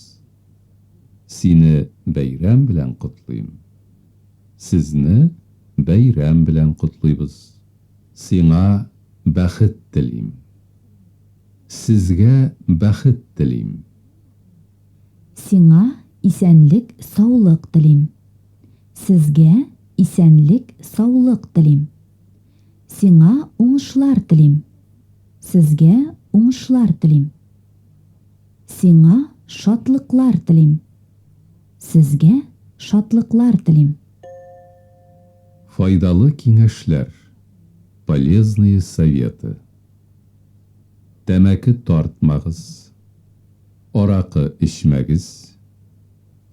Сине бәйрәм белән кутлыйм. Сезне бәйрәм белән кутлыйбыз. Сиңа бәхет телим. Сезгә бәхет телим. Сиңа исәнлек, саулык телим. Сезгә исәнлек, саулык телим. Сиңа уңышлар телим. Сезгә уңышлар телим. Сиңа шатлыклар телим. Сезгә шатлыклар телим. Файдалы киңәшләр. Полезные советы. Тәмәке тартмагыз. Аракы эчмәгез.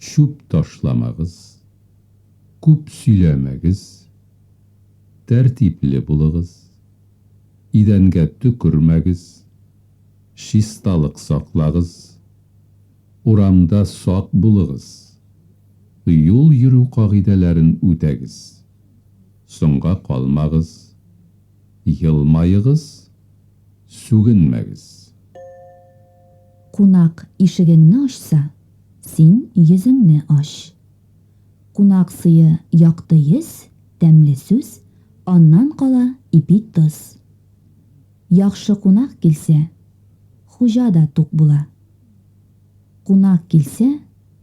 Шүп ташламагыз. Күп сөйләмәгез. Тәртипле булыгыз. Идәнгә төкермәгез. Чисталык саклагыз. Урамда сак булыгыз. Юл йөрү кагыйдәләрен үтәгез. Соңга калмагыз. Йылмайыгыз. Сүгенмәгез. Кунак ишегеңне ачса, син йөзеңне аш. Кунак сые якты йөз, тәмле сүз, аннан кала ипи тоз. Яхшы кунак килсә, хуҗа да тук була. Кунак килсә,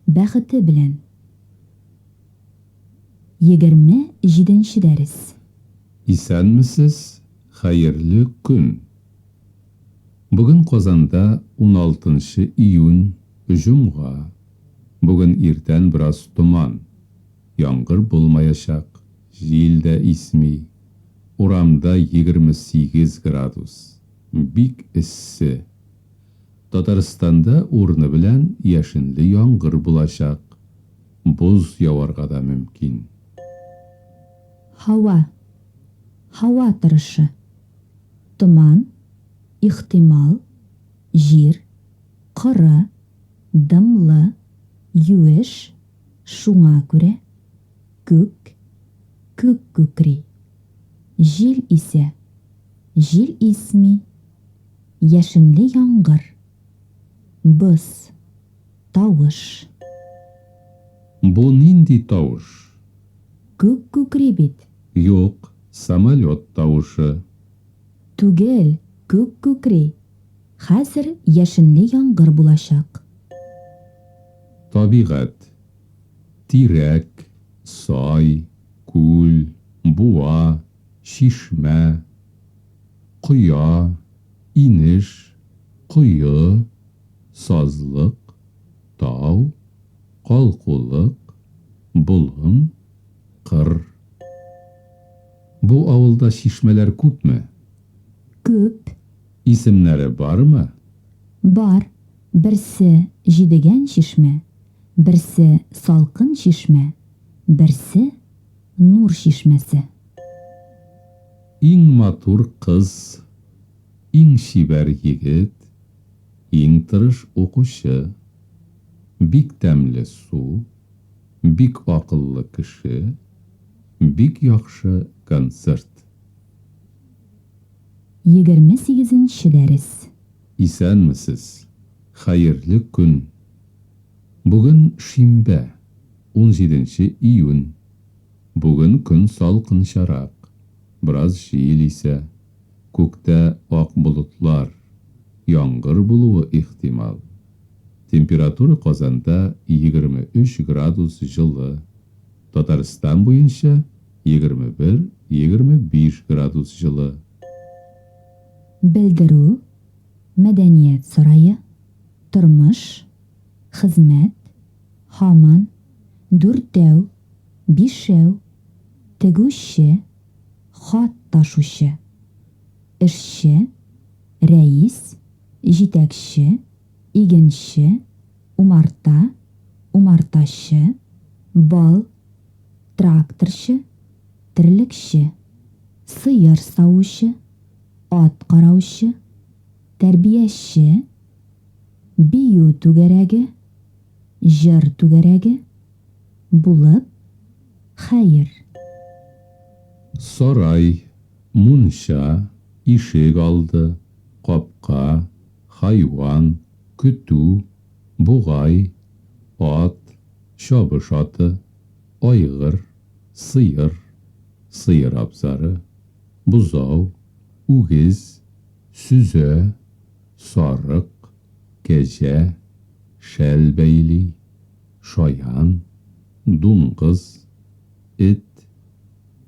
бәхете белән. 27-нче дәрес. Исәнмесез? Хәерле көн. Бүген Казанда 16 июнь, Җомга. Бүген иртән бераз туман. Яңгыр булмаячак, җил дә исми. Урамда 28 градус. Бик эссе. Татарстанда урыны белән яшенле яңгыр булачак. Боз яварга да мөмкин. Һава. Һава торышы. Туман, ихтимал, җир, коры, дымлы, юеш, шуңа күрә, күк, күк күкри. Җил исә, җил исми, яшенле яңгыр. Быз, тавыш. Бу нинди тавыш? Күк күкри бит. Юк, самолет тавышы. Түгел, күк күкри. Хәзер яшенле яңгыр булачак. Табигать. Тирәк, сай, күл, буа, шишмә, коя, инеш, кое, сазлык, тау, калкулык, болын, кыр. Бу авылда шишмәләр күпме? Күп. Исемнәре бармы? Бар. Берсе җидегән чишмә, берсе салкын чишмә, берсе нур чишмәсе. Иң матур кыз, иң шибәр егет, иң тырыш укучы, бик тәмле су, бик акыллы кеше, бик яхшы концерт. 28-нче дәрес. Исәнмесез? Хәерле көн. Бүген шимбә, 17 июнь. Бүген көн салкынчарак. Бераз җил исә, күктә ак болытлар. Яңгыр булуы ихтимал. Температура Казанда 23 градус жылы. Татарстан буенча 21-25 градус жылы. Белдерү, мәдәният сарайы, тормыш, хезмәт, һаман, дүртәү, бишәү, тегүче, хат ташучы, эшче, рәис, җитәкче, игенче, умарта, умартачы, бал, тракторчы, терлекче, сыер саучы, ат караучы, тәрбияче, бию түгәрәге, җыр түгәрәге, булып, хәер. Сарай, мунча, ишек алды, капка, хайван, көтү, бугай, ат, чабыш аты, айгыр, сыер, сыер абзары, бузау, үгез, сүзө, сарык, кәҗә, шәл бәйли, шаян, дуңгыз, эт,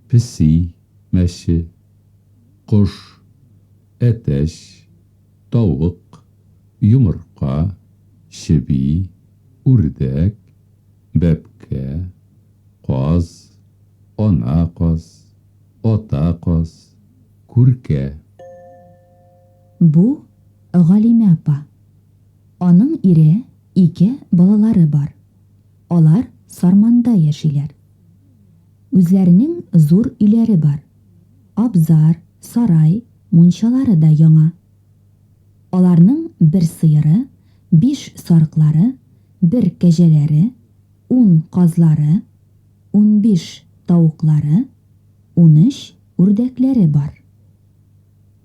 песи, мәче, кош, әтәч, тавык, йомырка, чеби, үрдәк, бәпкә, каз, ана каз, ата каз, күркә. Бу Галимә апа. Аның ире, 2 балалары бар. Алар Сарманда яшиләр. Үзләренең зур өйләре бар. Абзар, сарай, мунчалары да яңа. Аларның 1 сыеры, 5 сарыклары, 1 кәҗәләре, 10 казлары, 15 тавыклары, 13 үрдәкләре бар.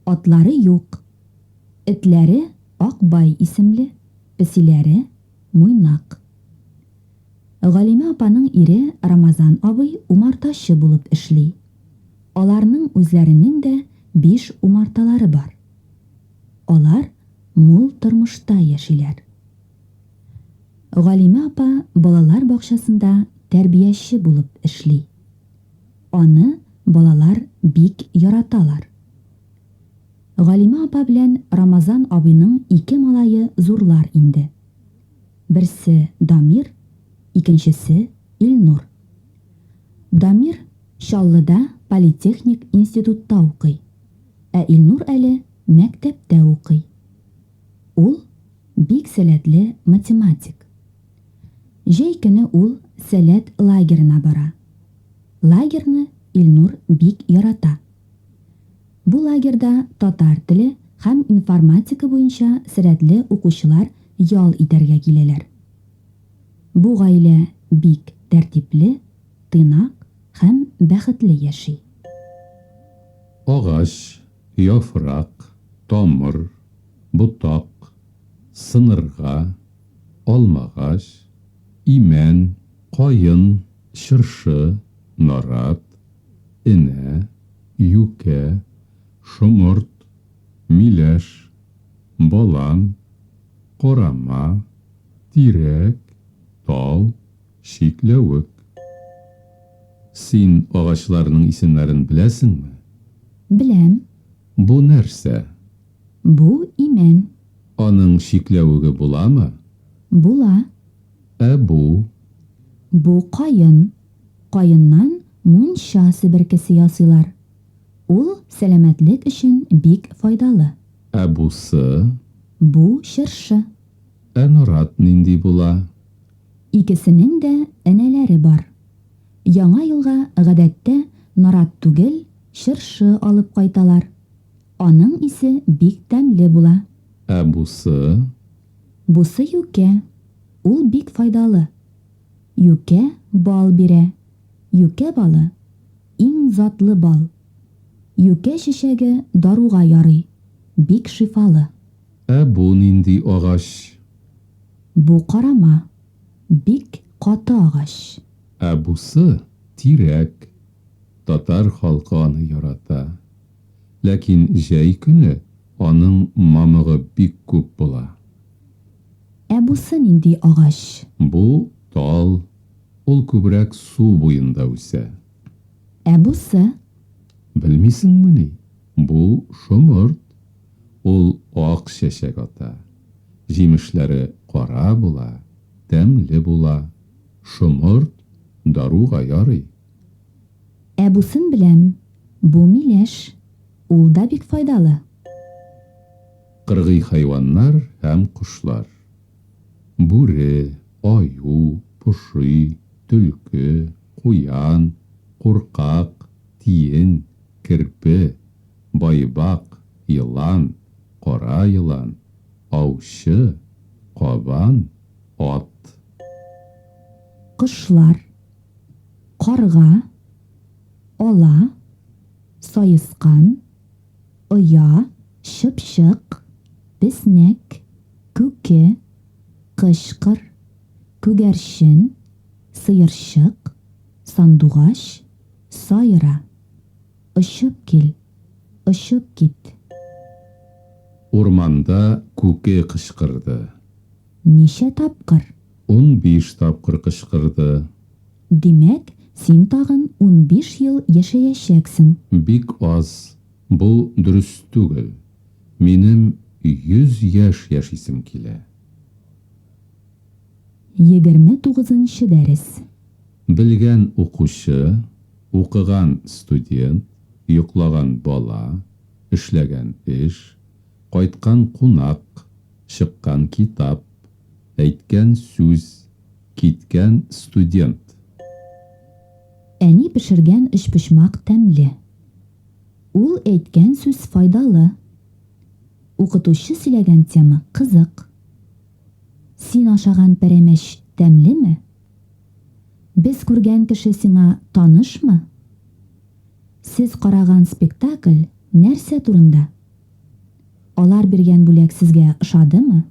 Атлары юк. Этләре Акбай исемле, песиләре Муйнак. Галимә апаның ире Рамазан абый умартачы булып эшли. Аларның үзләренең дә 5 умарталары бар. Алар мул тормышта яшиләр. Галимә апа балалар бакчасында тәрбияче булып эшли. Аны балалар бик яраталар. Галимә апа белән Рамазан абыйның 2 малае зурлар инде. Берсе Дамир, икенчесе Илнур. Дамир Чаллыда политехник институтта укый, ә Илнур әле мәктәптә укый. Ул бик сәләтле математик. Җәй көне ул сәләт лагерына бара. Лагерны Илнур бик ярата. Бу лагерда татар теле һәм информатика буенча сәләтле укучылар ял итәргә киләләр. Бу гаилә бик тәртипле, тыйнак һәм бәхетле яши. Агач, яфрак, тамыр, ботак, сынырга, алмагач, имән, кайын, чыршы, нарат, энә, юкә, шомырт, миләш, балан, карама, тирәк, тал, шикләвек. Син агачларның исемнәрен беләсеңме? Беләм, Бу нәрсә? бу имән, Аның шикләвеге буламы? була. Бу? Бу кайын. Кайыннан мунча себеркесе ясыйлар. Ул сәламәтлек өчен бик файдалы. Бусы? Бу чыршы. Нарат нинди була? Икесенең дә энәләре бар. Яңа елга гадәттә нарат түгел, чыршы алып кайталар. Аның исе бик тәмле була. Бусы? Бусы юкә. Ул бик файдалы. Юкә бал бирә. Юкә балы иң затлы бал. Юкә чәчәге даруга ярый. Бик шифалы. Бу нинди агач? Бу карама. Бик каты агач. Бусы? Тирәк. Татар халкы аны ярата. Ләкин җәй көне аның мамыгы бик күп була. Бусы нинди агач? Бу тал, ул күбрәк су буенда үсә. Бусы? Белмисеңмени? Бу шомырт. Ул ак чәчәк ата. Җимешләре кара була, тәмле була. Шомырт даруга ярый. Бусын беләм. Бу миләш. Ул да бик файдалы. Кыргый хайваннар һәм кушлар. Бүре, аю, поши, төлке, куян, куркак, тиен, керпе, байбак, йылан, кара йылан, аучы, кабан, ат. Кошлар. Карга, ала, сайыскан, оя, шыпшык, беснәк, күке, кышкыр, күгәрчен, сыерчык, сандугаш, сайра. Очып кил, очып кит. Урманда күке кычкырды. Ничә тапкыр? 15 тапкыр кычкырды. Димәк, син тагын 15 ел яшәячәксең. Бик аз. Бу дөрес түгел. Минем 100 яшь яшисем килә. 29-нчы дәрес. Белгән укучы, укыган студент, йоклаган бала, эшләгән эш, кайткан кунак, чыккан китап, әйткән сүз, киткән студент. Әни пешергән эчпочмак тәмле. Ул әйткән сүз файдалы. Укытучы сөйләгән тема кызык. Син ашаган пәрәмәч тәмлеме? Без күргән кеше сиңа танышмы? Сез караган спектакль нәрсә турында? Алар биргән бүләк сезгә ошадымы?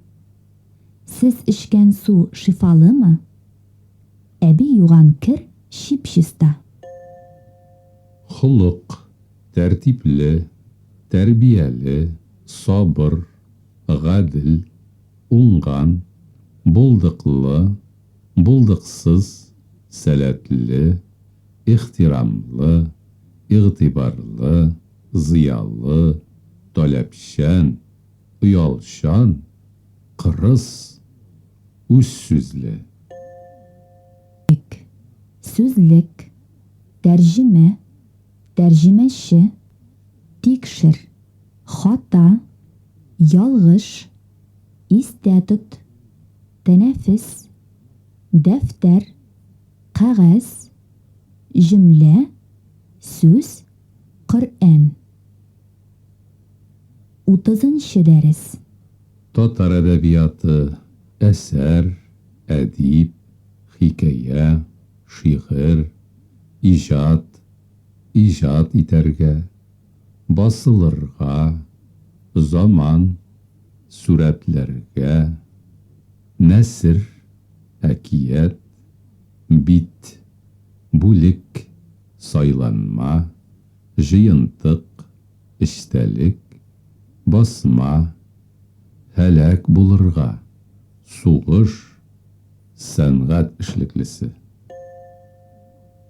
Сез эчкән су шифалымы? Әби юган кер чип-чиста. Холык, тәртипле, тәрбияле, сабыр, гадел, уңган, булдыклы, булдыксыз, сәләтле, ихтирамлы, игътибарлы, зыялы, таләпчән, уялчан, кырыс, үз сүзле. Сүзлек, тәрҗемә, тәрҗемәче, тикшер, хата, ялгыш, истә тот, тәнәфес, дәфтәр, кәгазь, җөмлә, сүз, Коръән. 30-нчы дәрес. Татар әдәбияты, әсәр, әдип, хикәя, шигырь, иҗат итәргә, басылырга, заман, сүрәтләргә, нәсер, әкият, бит, бүлек, сайланма, җыентык, эчтәлек, басма, һәлак булырга, сугыш, сәнгать эшлеклесе.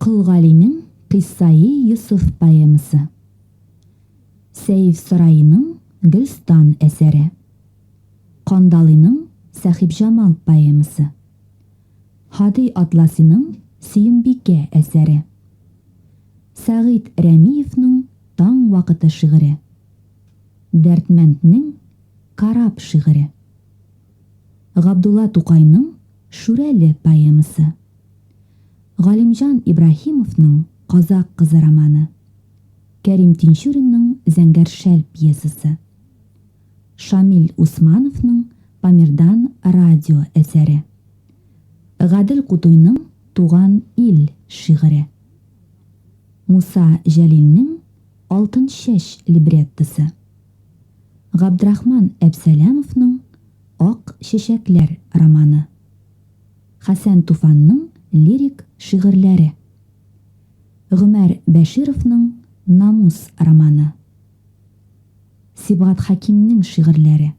Кылгалинең Кыссаи Юсуф поэмасы. Сәйф Сарайының Гөлстан әсәре. Кандалыйның Сәхибҗамал поэмасы. Хади Атласиның Сөембикә әсәре. Сәгыйд Рәмиевның Таң вакыты шигыре. Дәртмәнднең Карап шигыре. Габдулла Тукайның Шүрәле поэмасы. Галимҗан Ибраһимовның Казак кызы романы. Кәрим Тинчуринның Зәңгәр шәл пьесасы. Шамил Усмановның Памирдан радио әсәре. Гадел Кутуйның Туган ил шигыре. Муса Җәлилнең Алтын чәч либреттосы. Габдрахман Әбсәләмовның Ак чәчәкләр романы. Хәсән Туфанның лирик шигырьләре. Гомәр Бәшировның Намус романы. Сибгат Хакимның шигырьләре.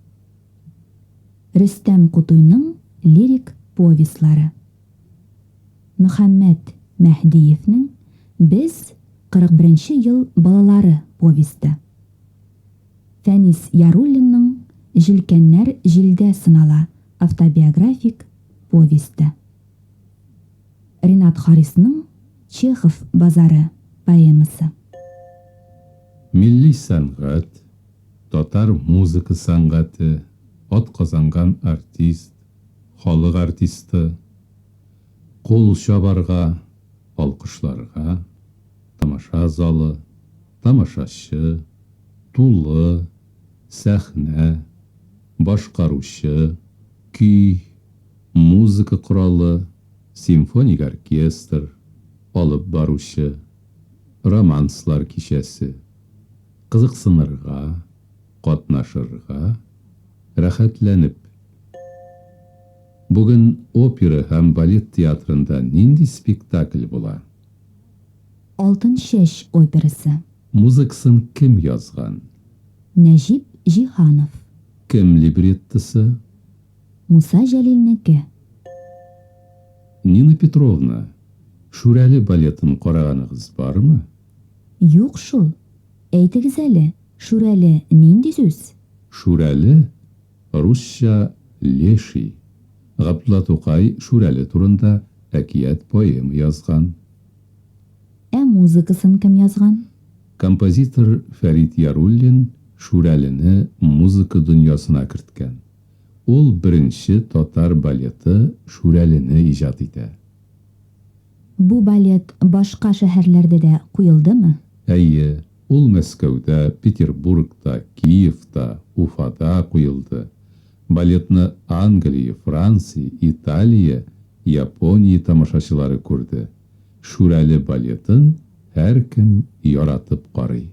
Рөстәм Кутуйның лирик повестлары. Мөхәммәд Мәһдиевнең Без 1941 ел балалары повесті. Фәнис Яруллинның «Җилкәннәр җилдә сынала» автобиографик повесті. Ринат Харисның «Чехов базары» поэмасы. Милли сәнгать, татар музыка сәнгате, атказанган артист, халық артисты, қол шабарға, алқышларға, тамаша залы, тамашашы, тулы, сәхнә, башқарушы, күй, музыка құралы, симфоник оркестр, алып барушы, романслар кишәсе, қызықсынырға, қатнашырға, рәхәтләнеп. Бүген опера һәм балет театрында нинди спектакль була? Алтын шәш операсы. Музыкасын кем язган? Нәҗип Җиһанов. Кем либреттысы? Муса Җәлилнеке. Нина Петровна, Шүрәле балетін қарағанығыз бармы? Юк шул. Әйтегез әле, Шүрәле нинди сүз? Шүрәле русча леший. Ғабдулла Тукай Шүрәле турында әкият поэма язган. Музыкасын кем язган? Композитор Фәрит Яруллин Шүрәлене музыка дөньясына керткән. Ул беренче татар балеты Шүрәлене иҗат итә. Бу балет башка шәһәрләрдә дә куелдымы? Әйе, ул Мәскәүдә, Петербургта, Киевта, Уфада куелды. Балетны Англия, Франция, Италия, Япония тамашачылары күрде. Шүрәле балетін һәркем яратып карый.